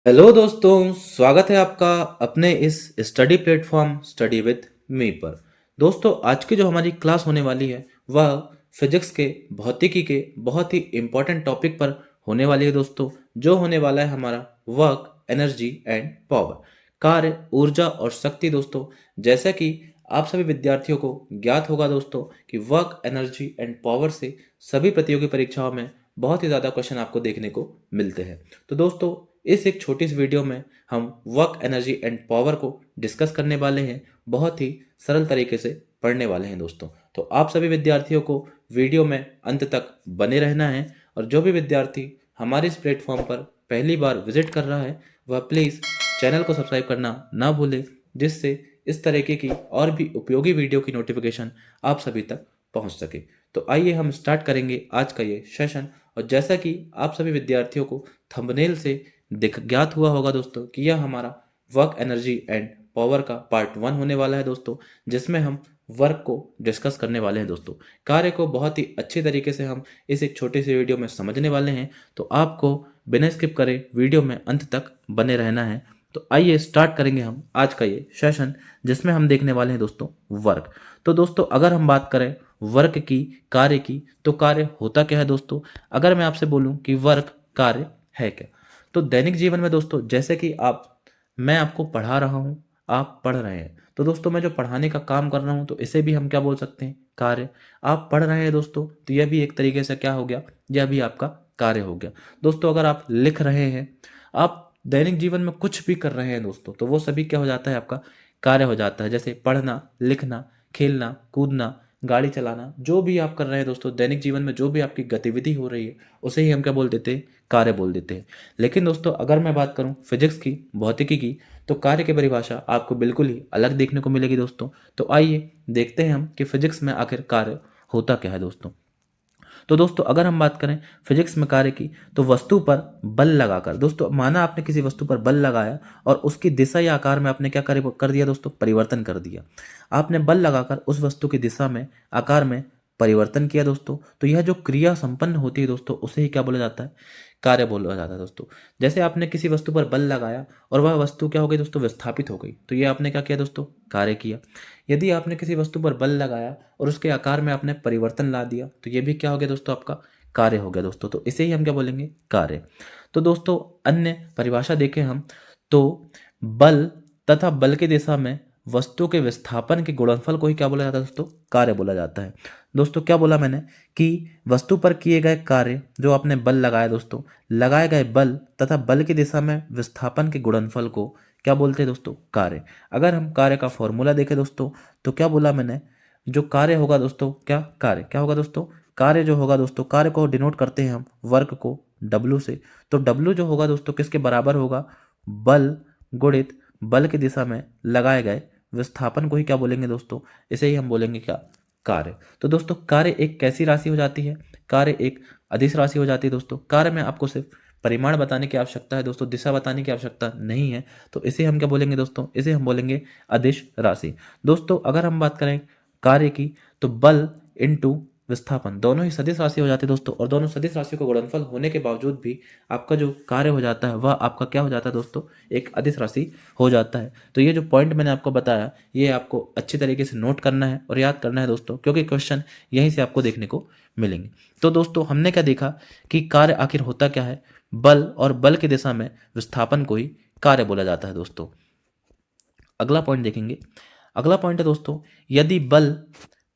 Hello दोस्तों, स्वागत है आपका अपने इस study platform study with me पर। दोस्तों, आज की जो हमारी क्लास होने वाली है वह फिजिक्स के भौतिकी के बहुत ही इम्पोर्टेंट टॉपिक पर होने वाली है दोस्तों। जो होने वाला है हमारा वर्क, एनर्जी एंड पावर, कार्य, ऊर्जा और शक्ति। दोस्तों, जैसा कि आप सभी विद्यार्थियों को ज्ञात होगा दोस्तों कि वर्क, एनर्जी एंड पावर से सभी प्रतियोगी परीक्षाओं में बहुत ही ज़्यादा क्वेश्चन आपको देखने को मिलते हैं। तो दोस्तों, इस एक छोटी सी वीडियो में हम वर्क, एनर्जी एंड पावर को डिस्कस करने वाले हैं। बहुत ही सरल तरीके से पढ़ने वाले हैं दोस्तों। तो आप सभी विद्यार्थियों को वीडियो में अंत तक बने रहना है। और जो भी विद्यार्थी हमारे इस प्लेटफॉर्म पर पहली बार विजिट कर रहा है वह प्लीज़ चैनल को सब्सक्राइब करना ना भूले, जिससे इस तरीके की और भी उपयोगी वीडियो की नोटिफिकेशन आप सभी तक पहुंच सके। तो आइए हम स्टार्ट करेंगे आज का ये सेशन। और जैसा कि आप सभी विद्यार्थियों को थंबनेल से दिख ज्ञात हुआ होगा दोस्तों कि यह हमारा वर्क, एनर्जी एंड पावर का पार्ट 1 होने वाला है दोस्तों, जिसमें हम वर्क को डिस्कस करने वाले हैं दोस्तों। कार्य को बहुत ही अच्छी तरीके से हम इस एक छोटी सी वीडियो में समझने वाले हैं। तो आपको बिना स्किप करे वीडियो में अंत तक बने रहना है। तो आइए स्टार्ट करेंगे हम आज का ये सेशन, जिसमें हम देखने वाले हैं दोस्तों वर्क। तो दोस्तों, अगर हम बात करें वर्क की, कार्य की, तो कार्य होता क्या है दोस्तों। अगर मैं आपसे बोलूं कि वर्क कार्य है क्या, तो दैनिक जीवन में दोस्तों, जैसे कि मैं आपको पढ़ा रहा हूँ, आप पढ़ रहे हैं, तो दोस्तों मैं जो पढ़ाने का काम कर रहा हूँ तो इसे भी हम क्या बोल सकते हैं, कार्य। आप पढ़ रहे हैं दोस्तों तो यह भी एक तरीके से क्या हो गया, यह भी आपका कार्य हो गया दोस्तों। अगर आप लिख रहे हैं, आप दैनिक जीवन में कुछ भी कर रहे हैं दोस्तों, तो वो सभी क्या हो जाता है, आपका कार्य हो जाता है। जैसे पढ़ना, लिखना, खेलना, कूदना, गाड़ी चलाना, जो भी आप कर रहे हैं दोस्तों दैनिक जीवन में, जो भी आपकी गतिविधि हो रही है उसे ही हम क्या बोल देते हैं, कार्य बोल देते हैं। लेकिन दोस्तों, अगर मैं बात करूं फिजिक्स की, भौतिकी की, तो कार्य की परिभाषा आपको बिल्कुल ही अलग देखने को मिलेगी दोस्तों। तो आइए देखते हैं हम कि फिजिक्स में आखिर कार्य होता क्या है दोस्तों। तो दोस्तों, अगर हम बात करें फिजिक्स में कार्य की, तो वस्तु पर बल लगाकर, दोस्तों माना आपने किसी वस्तु पर बल लगाया और उसकी दिशा या आकार में आपने क्या कर दिया दोस्तों, परिवर्तन कर दिया। आपने बल लगाकर उस वस्तु की दिशा में, आकार में परिवर्तन किया दोस्तों, तो यह जो क्रिया संपन्न होती है दोस्तों, उसे ही क्या बोला जाता है, कार्य बोला जाता है दोस्तों। जैसे आपने किसी वस्तु पर बल लगाया और वह वस्तु क्या हो गई दोस्तों, विस्थापित हो गई, तो ये आपने क्या किया दोस्तों, कार्य किया। यदि आपने किसी वस्तु पर बल लगाया और उसके आकार में आपने परिवर्तन ला दिया, तो ये भी क्या हो गया दोस्तों, आपका कार्य हो गया दोस्तों। तो इसे ही हम क्या बोलेंगे, कार्य। तो दोस्तों, अन्य परिभाषा देखें हम, तो बल तथा बल की दिशा में वस्तु के विस्थापन के गुणनफल को ही क्या बोला जाता है दोस्तों, कार्य बोला जाता है। दोस्तों, क्या बोला मैंने कि वस्तु पर किए गए कार्य, जो आपने बल लगाया दोस्तों, लगाए गए बल तथा बल की दिशा में विस्थापन के गुणनफल को क्या बोलते हैं दोस्तों, कार्य। अगर हम कार्य का फॉर्मूला देखें दोस्तों, तो क्या बोला मैंने, जो कार्य होगा दोस्तों, क्या कार्य क्या होगा दोस्तों, कार्य जो होगा दोस्तों, कार्य को डिनोट करते हैं हम वर्क को W से। तो W जो होगा दोस्तों किसके बराबर होगा, बल गुणित बल की दिशा में लगाए गए विस्थापन को ही क्या बोलेंगे दोस्तों, इसे ही हम बोलेंगे क्या, कार्य। तो दोस्तों, कार्य एक कैसी राशि हो जाती है, कार्य एक अदिश राशि हो जाती है दोस्तों। कार्य में आपको सिर्फ परिमाण बताने की आवश्यकता है दोस्तों, दिशा बताने की आवश्यकता नहीं है। तो इसे हम क्या बोलेंगे दोस्तों, इसे हम बोलेंगे अदिश राशि। दोस्तों, अगर हम बात करें कार्य की, तो बल इंटू विस्थापन दोनों ही सदिश राशि हो जाते हैं दोस्तों, और दोनों सदिश राशियों का गुणनफल होने के बावजूद भी आपका जो कार्य हो जाता है वह आपका क्या हो जाता है दोस्तों, एक अदिश राशि हो जाता है। तो ये जो पॉइंट मैंने आपको बताया, ये आपको अच्छी तरीके से नोट करना है और याद करना है दोस्तों, क्योंकि क्वेश्चन यहीं से आपको देखने को मिलेंगे। तो दोस्तों, हमने क्या देखा कि कार्य आखिर होता क्या है, बल और बल की दिशा में विस्थापन को ही कार्य बोला जाता है दोस्तों। अगला पॉइंट देखेंगे। अगला पॉइंट है दोस्तों, यदि बल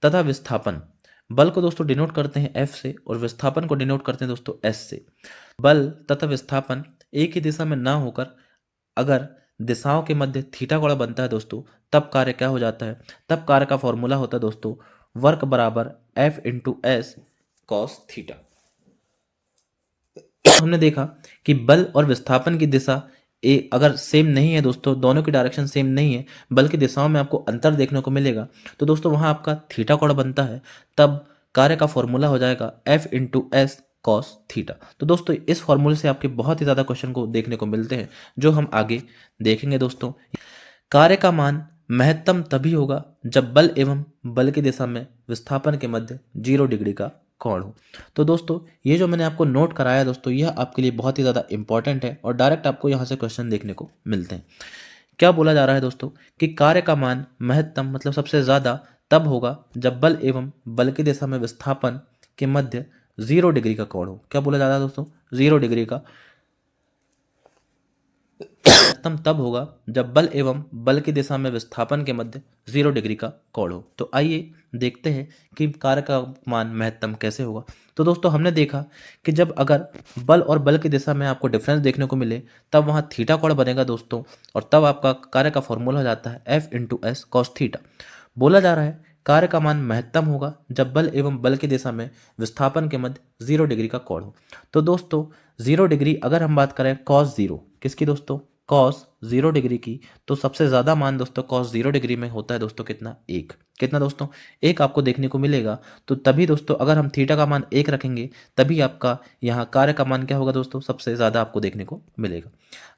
तथा विस्थापन, बल को दोस्तों डिनोट करते हैं F से और विस्थापन को डिनोट करते हैं दोस्तों S से। बल तथा विस्थापन एक ही दिशा में ना होकर अगर दिशाओं के मध्य थीटा कोण बनता है दोस्तों, तब कार्य क्या हो जाता है, तब कार्य का फॉर्मूला होता है दोस्तों, वर्क बराबर F into S cos theta. हमने देखा कि बल और विस्थापन की दिशा अगर सेम नहीं है दोस्तों, दोनों की डायरेक्शन सेम नहीं है, बल्कि दिशाओं में आपको अंतर देखने को मिलेगा, तो दोस्तों वहां आपका थीटा कोण बनता है। तब कार्य का फॉर्मूला हो जाएगा F into S cos theta. तो दोस्तों, इस फॉर्मूले से आपके बहुत ही ज़्यादा क्वेश्चन को देखने को मिलते हैं, जो हम आगे देखेंगे दोस्तों। कार्य का मान महत्तम तभी होगा जब बल एवं बल की दिशा में विस्थापन के मध्य 0 डिग्री का कोण हो। तो दोस्तों ये जो मैंने आपको नोट कराया दोस्तों, यह आपके लिए बहुत ही ज़्यादा इंपॉर्टेंट है और डायरेक्ट आपको यहाँ से क्वेश्चन देखने को मिलते हैं। क्या बोला जा रहा है दोस्तों कि कार्य का मान महत्तम मतलब सबसे ज़्यादा तब होगा जब बल एवं बल की दिशा में विस्थापन के मध्य 0 डिग्री का कोण हो। क्या बोला जा रहा है दोस्तों? 0 डिग्री का महत्तम तब होगा जब बल एवं बल की दिशा में विस्थापन के मध्य 0 डिग्री का कोण हो। तो आइए देखते हैं कि कार्य का मान महत्तम कैसे होगा। तो दोस्तों हमने देखा कि जब अगर बल और बल की दिशा में आपको डिफरेंस देखने को मिले तब वहाँ थीटा कोण बनेगा दोस्तों, और तब आपका कार्य का फॉर्मूला हो जाता है F into S cos theta. बोला जा रहा है कार्य का मान महत्तम होगा जब बल एवं बल की दिशा में विस्थापन के मध्य 0 डिग्री का कोण हो। तो दोस्तों 0 डिग्री अगर हम बात करें कॉस 0 किसकी दोस्तों, कॉस 0 डिग्री की, तो सबसे ज़्यादा मान दोस्तों कॉस 0 डिग्री में होता है दोस्तों कितना, 1। कितना दोस्तों, 1 आपको देखने को मिलेगा। तो तभी दोस्तों अगर हम थीटा का मान 1 रखेंगे तभी आपका यहाँ कार्य का मान क्या होगा दोस्तों, सबसे ज़्यादा आपको देखने को मिलेगा।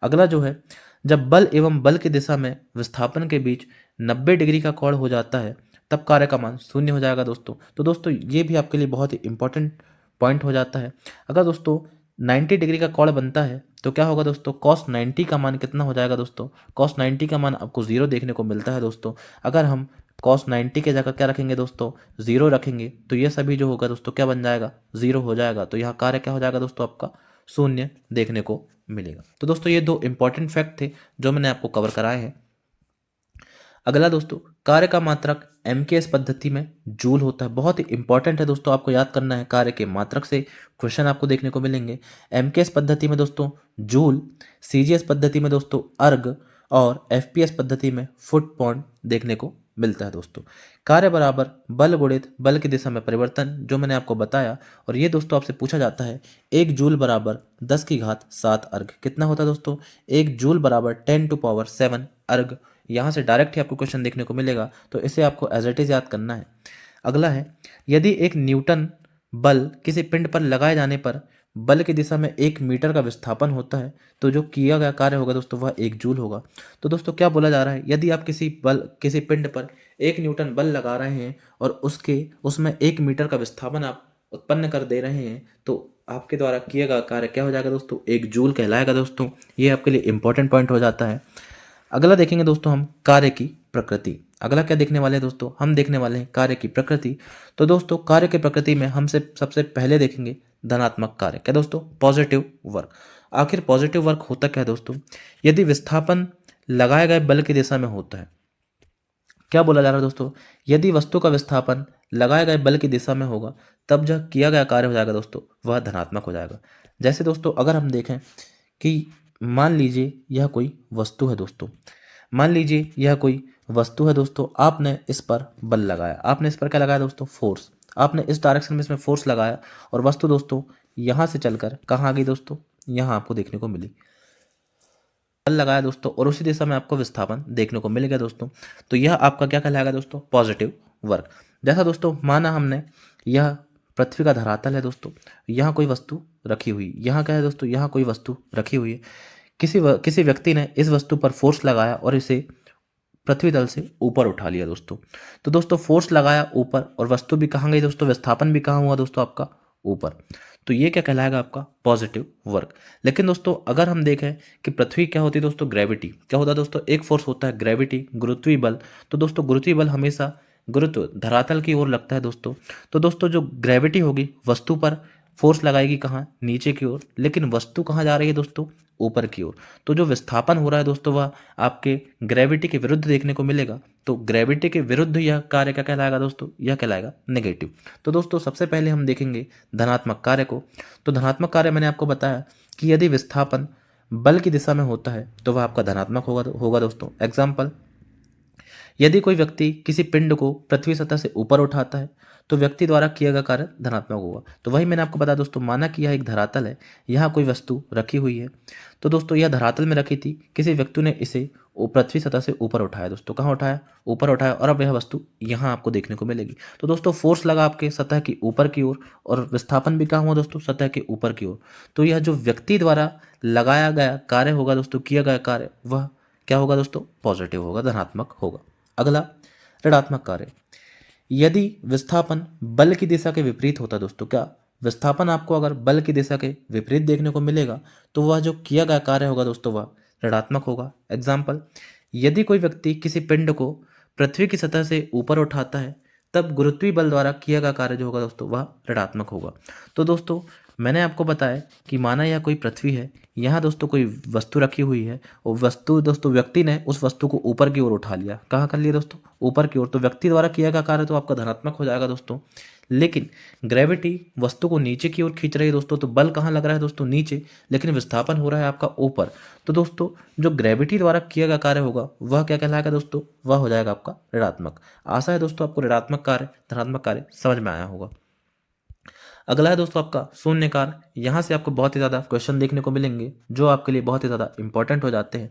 अगला जो है, जब बल एवं बल की दिशा में विस्थापन के बीच 90 डिग्री का कोण हो जाता है तब कार्य का मान 0 हो जाएगा दोस्तों। तो दोस्तों ये भी आपके लिए बहुत ही इंपॉर्टेंट पॉइंट हो जाता है। अगर दोस्तों 90 डिग्री का कोण बनता है तो क्या होगा दोस्तों, cos 90 का मान कितना हो जाएगा दोस्तों, cos 90 का मान आपको 0 देखने को मिलता है दोस्तों। अगर हम cos 90 के जगह क्या रखेंगे दोस्तों, 0 रखेंगे तो ये सभी जो होगा दोस्तों क्या बन जाएगा, 0 हो जाएगा। तो यहाँ कार्य क्या हो जाएगा दोस्तों, आपका 0 देखने को मिलेगा। तो दोस्तों ये 2 इंपॉर्टेंट फैक्ट थे जो मैंने आपको कवर कराए हैं। अगला दोस्तों, कार्य का मात्रक एमकेएस पद्धति में जूल होता है। बहुत ही इंपॉर्टेंट है दोस्तों, आपको याद करना है। कार्य के मात्रक से क्वेश्चन आपको देखने को मिलेंगे। एमकेएस पद्धति में दोस्तों जूल, सीजीएस पद्धति में दोस्तों अर्ग, और एफपीएस पद्धति में फुट पाउंड देखने को मिलता है दोस्तों। कार्य बराबर बल गुणित बल की दिशा में परिवर्तन, जो मैंने आपको बताया। और ये दोस्तों आपसे पूछा जाता है 1 जूल बराबर 10⁻7 अर्ग। कितना होता है दोस्तों, 1 जूल बराबर 10⁻7 अर्ग। यहाँ से डायरेक्ट ही आपको क्वेश्चन देखने को मिलेगा, तो इसे आपको एज इट इज याद करना है। अगला है, यदि 1 न्यूटन बल किसी पिंड पर लगाए जाने पर बल की दिशा में 1 मीटर का विस्थापन होता है तो जो किया गया कार्य होगा दोस्तों वह 1 जूल होगा। तो दोस्तों क्या बोला जा रहा है, यदि आप किसी पिंड पर 1 न्यूटन बल लगा रहे हैं और उसमें 1 मीटर का विस्थापन आप उत्पन्न कर दे रहे हैं तो आपके द्वारा किया गया कार्य क्या हो जाएगा दोस्तों, 1 जूल कहलाएगा दोस्तों। ये आपके लिए इंपॉर्टेंट पॉइंट हो जाता है। अगला देखेंगे दोस्तों हम कार्य की प्रकृति। अगला क्या देखने वाले हैं दोस्तों, हम देखने वाले हैं कार्य की प्रकृति। तो दोस्तों कार्य की प्रकृति में हम सबसे पहले देखेंगे धनात्मक कार्य। क्या दोस्तों, पॉजिटिव वर्क। आखिर पॉजिटिव वर्क होता क्या है दोस्तों, यदि विस्थापन लगाए गए बल की दिशा में होता है। क्या बोला जा रहा है दोस्तों, यदि वस्तु का विस्थापन लगाए गए बल की दिशा में होगा तब जो किया गया कार्य हो जाएगा दोस्तों वह धनात्मक हो जाएगा। जैसे दोस्तों अगर हम देखें कि मान लीजिए यह कोई वस्तु है दोस्तों, मान लीजिए यह कोई वस्तु है दोस्तों, आपने इस पर बल लगाया, आपने इस पर क्या लगाया दोस्तों, फोर्स। आपने इस डायरेक्शन में इसमें फोर्स लगाया और वस्तु दोस्तों यहाँ से चलकर कहाँ आ गई दोस्तों, यहाँ आपको देखने को मिली। बल लगाया दोस्तों और उसी दिशा में आपको विस्थापन देखने को मिल गया दोस्तों। तो यह आपका क्या कहलाएगा दोस्तों, पॉजिटिव वर्क। जैसा दोस्तों माना हमने यह पृथ्वी का धरातल है दोस्तों, यहाँ कोई वस्तु रखी हुई, यहाँ क्या है दोस्तों, यहाँ कोई वस्तु रखी हुई है। किसी व्यक्ति ने इस वस्तु पर फोर्स लगाया और इसे पृथ्वी तल से ऊपर उठा लिया दोस्तों। तो दोस्तों फोर्स लगाया ऊपर और वस्तु भी कहाँ गई दोस्तों, विस्थापन भी कहाँ हुआ दोस्तों, आपका ऊपर। तो ये क्या कहलाएगा, आपका पॉजिटिव वर्क। लेकिन दोस्तों अगर हम देखें कि पृथ्वी क्या होती है दोस्तों, ग्रेविटी। क्या होता है दोस्तों, एक फोर्स होता है ग्रेविटी, गुरुत्वीय बल। तो दोस्तों गुरुत्वीय बल हमेशा गुरुत्व धरातल की ओर लगता है दोस्तों। तो दोस्तों जो ग्रेविटी होगी वस्तु पर फोर्स लगाएगी कहाँ, नीचे की ओर, लेकिन वस्तु कहाँ जा रही है दोस्तों, ऊपर की ओर। तो जो विस्थापन हो रहा है दोस्तों वह आपके ग्रेविटी के विरुद्ध देखने को मिलेगा। तो ग्रेविटी के विरुद्ध यह कार्य क्या कहलाएगा दोस्तों, यह कहलाएगा नेगेटिव। तो दोस्तों सबसे पहले हम देखेंगे धनात्मक कार्य को। तो धनात्मक कार्य मैंने आपको बताया कि यदि विस्थापन बल की दिशा में होता है तो वह आपका धनात्मक होगा दोस्तों। एग्जाम्पल, यदि कोई व्यक्ति किसी पिंड को पृथ्वी सतह से ऊपर उठाता है तो व्यक्ति द्वारा किया गया कार्य धनात्मक होगा। तो वही मैंने आपको बताया दोस्तों, माना कि यह एक धरातल है, यहाँ कोई वस्तु रखी हुई है। तो दोस्तों यह धरातल में रखी थी, किसी व्यक्ति ने इसे पृथ्वी सतह से ऊपर उठाया दोस्तों। कहाँ उठाया, ऊपर उठाया, और अब यह वस्तु यहाँ आपको देखने को मिलेगी। तो दोस्तों फोर्स लगा आपके सतह की ऊपर की ओर और विस्थापन भी कहाँ हुआ दोस्तों, सतह के ऊपर की ओर। तो यह जो व्यक्ति द्वारा लगाया गया कार्य होगा दोस्तों, किया गया कार्य, वह क्या होगा दोस्तों, पॉजिटिव होगा, धनात्मक होगा। अगला ऋणात्मक कार्य। यदि विस्थापन बल की दिशा के विपरीत होता दोस्तों, क्या विस्थापन आपको अगर बल की दिशा के विपरीत देखने को मिलेगा तो वह जो किया गया कार्य होगा दोस्तों वह ऋणात्मक होगा। एग्जाम्पल, यदि कोई व्यक्ति किसी पिंड को पृथ्वी की सतह से ऊपर उठाता है तब गुरुत्वीय बल द्वारा किया गया कार्य जो होगा दोस्तों वह ऋणात्मक होगा। तो दोस्तों मैंने आपको बताया कि माना यह कोई पृथ्वी है, यहाँ दोस्तों कोई वस्तु रखी हुई है और वस्तु दोस्तों व्यक्ति ने उस वस्तु को ऊपर की ओर उठा लिया। कहाँ कर लिया दोस्तों? ऊपर की ओर। तो व्यक्ति द्वारा किया गया कार्य तो आपका धनात्मक हो जाएगा दोस्तों। लेकिन ग्रेविटी वस्तु को नीचे की ओर खींच रही है दोस्तों, तो बल कहाँ लग रहा है दोस्तों? नीचे, लेकिन विस्थापन हो रहा है आपका ऊपर। तो दोस्तों जो ग्रेविटी द्वारा किया गया कार्य होगा वह क्या कहलाएगा दोस्तों? वह हो जाएगा आपका ऋणात्मक। आशा है दोस्तों आपको ऋणात्मक कार्य धनात्मक कार्य समझ में आया होगा। अगला है दोस्तों आपका शून्य कार्य। यहाँ से आपको बहुत ही ज़्यादा क्वेश्चन देखने को मिलेंगे जो आपके लिए बहुत ही ज़्यादा इंपॉर्टेंट हो जाते हैं।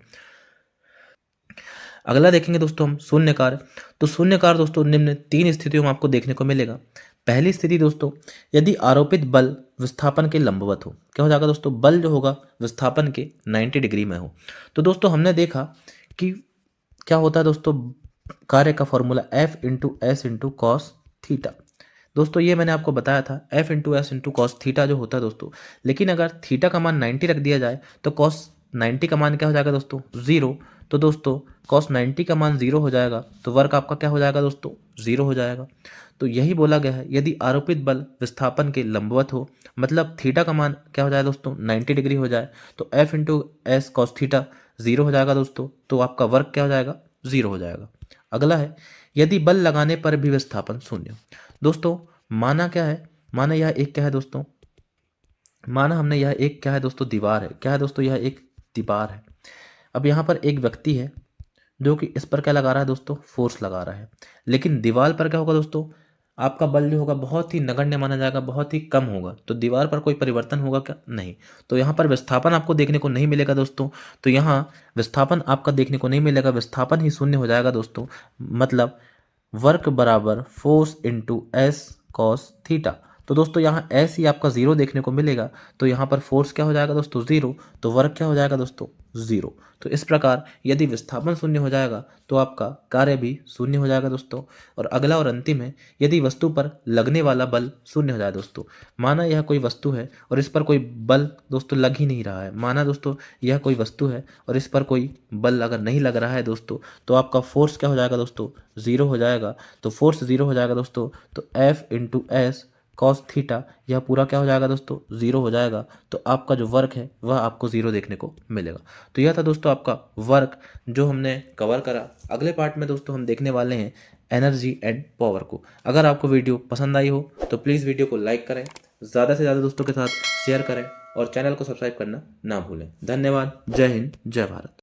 अगला देखेंगे दोस्तों हम शून्य कार्य। तो शून्य कार्य दोस्तों निम्न 3 स्थितियों में आपको देखने को मिलेगा। पहली स्थिति दोस्तों, यदि आरोपित बल विस्थापन के लंबवत हो। क्या हो जाएगा दोस्तों? बल जो होगा विस्थापन के 90 डिग्री में हो। तो दोस्तों हमने देखा कि क्या होता है दोस्तों, कार्य का formula F into S into cos theta. दोस्तों ये मैंने आपको बताया था F into S into cos theta जो होता है दोस्तों। लेकिन अगर थीटा का मान 90 रख दिया जाए तो कॉस 90 का मान क्या हो जाएगा दोस्तों? 0। तो दोस्तों कॉस 90 का मान 0 हो जाएगा तो वर्क आपका क्या हो जाएगा दोस्तों? 0 हो जाएगा। तो यही बोला गया है, यदि आरोपित बल विस्थापन के लंबवत हो, मतलब थीटा का मान क्या हो जाए दोस्तों? 90 डिग्री हो जाए, तो F into S cos theta 0 हो जाएगा दोस्तों। तो आपका वर्क क्या हो जाएगा? 0 हो जाएगा। अगला है, यदि बल लगाने पर भी विस्थापन शून्य हो। दोस्तों माना क्या है? माना यह एक क्या है दोस्तों? माना हमने यह एक क्या है दोस्तों? दीवार है। क्या है दोस्तों? यह एक दीवार है। अब यहाँ पर एक व्यक्ति है जो कि इस पर क्या लगा रहा है दोस्तों? फोर्स लगा रहा है। लेकिन दीवार पर क्या होगा दोस्तों? आपका बल जो होगा बहुत ही नगण्य माना जाएगा, बहुत ही कम होगा। तो दीवार पर कोई परिवर्तन होगा क्या? नहीं। तो यहाँ पर विस्थापन आपको देखने को नहीं मिलेगा दोस्तों। तो यहाँ विस्थापन आपका देखने को नहीं मिलेगा, विस्थापन ही शून्य हो जाएगा दोस्तों। मतलब वर्क बराबर force into S cos theta. तो दोस्तों यहाँ एस ही आपका 0 देखने को मिलेगा, तो यहाँ पर फोर्स क्या हो जाएगा दोस्तों? 0। तो वर्क क्या हो जाएगा दोस्तों? 0। तो इस प्रकार यदि विस्थापन शून्य हो जाएगा तो आपका कार्य भी शून्य हो जाएगा दोस्तों। और अगला और अंतिम है, यदि वस्तु पर लगने वाला बल शून्य हो जाए दोस्तों। माना यह कोई वस्तु है और इस पर कोई बल दोस्तों लग ही नहीं रहा है। माना दोस्तों यह कोई वस्तु है और इस पर कोई बल अगर नहीं लग रहा है दोस्तों, तो आपका फोर्स क्या हो जाएगा दोस्तों? 0 हो जाएगा। तो फोर्स 0 हो जाएगा दोस्तों, तो F into S cos theta यह पूरा क्या हो जाएगा दोस्तों? 0 हो जाएगा। तो आपका जो वर्क है वह आपको 0 देखने को मिलेगा। तो यह था दोस्तों आपका वर्क जो हमने कवर करा। अगले पार्ट में दोस्तों हम देखने वाले हैं एनर्जी एंड पावर को। अगर आपको वीडियो पसंद आई हो तो प्लीज़ वीडियो को लाइक करें, ज़्यादा से ज़्यादा दोस्तों के साथ शेयर करें और चैनल को सब्सक्राइब करना ना भूलें। धन्यवाद। जय हिंद, जय भारत।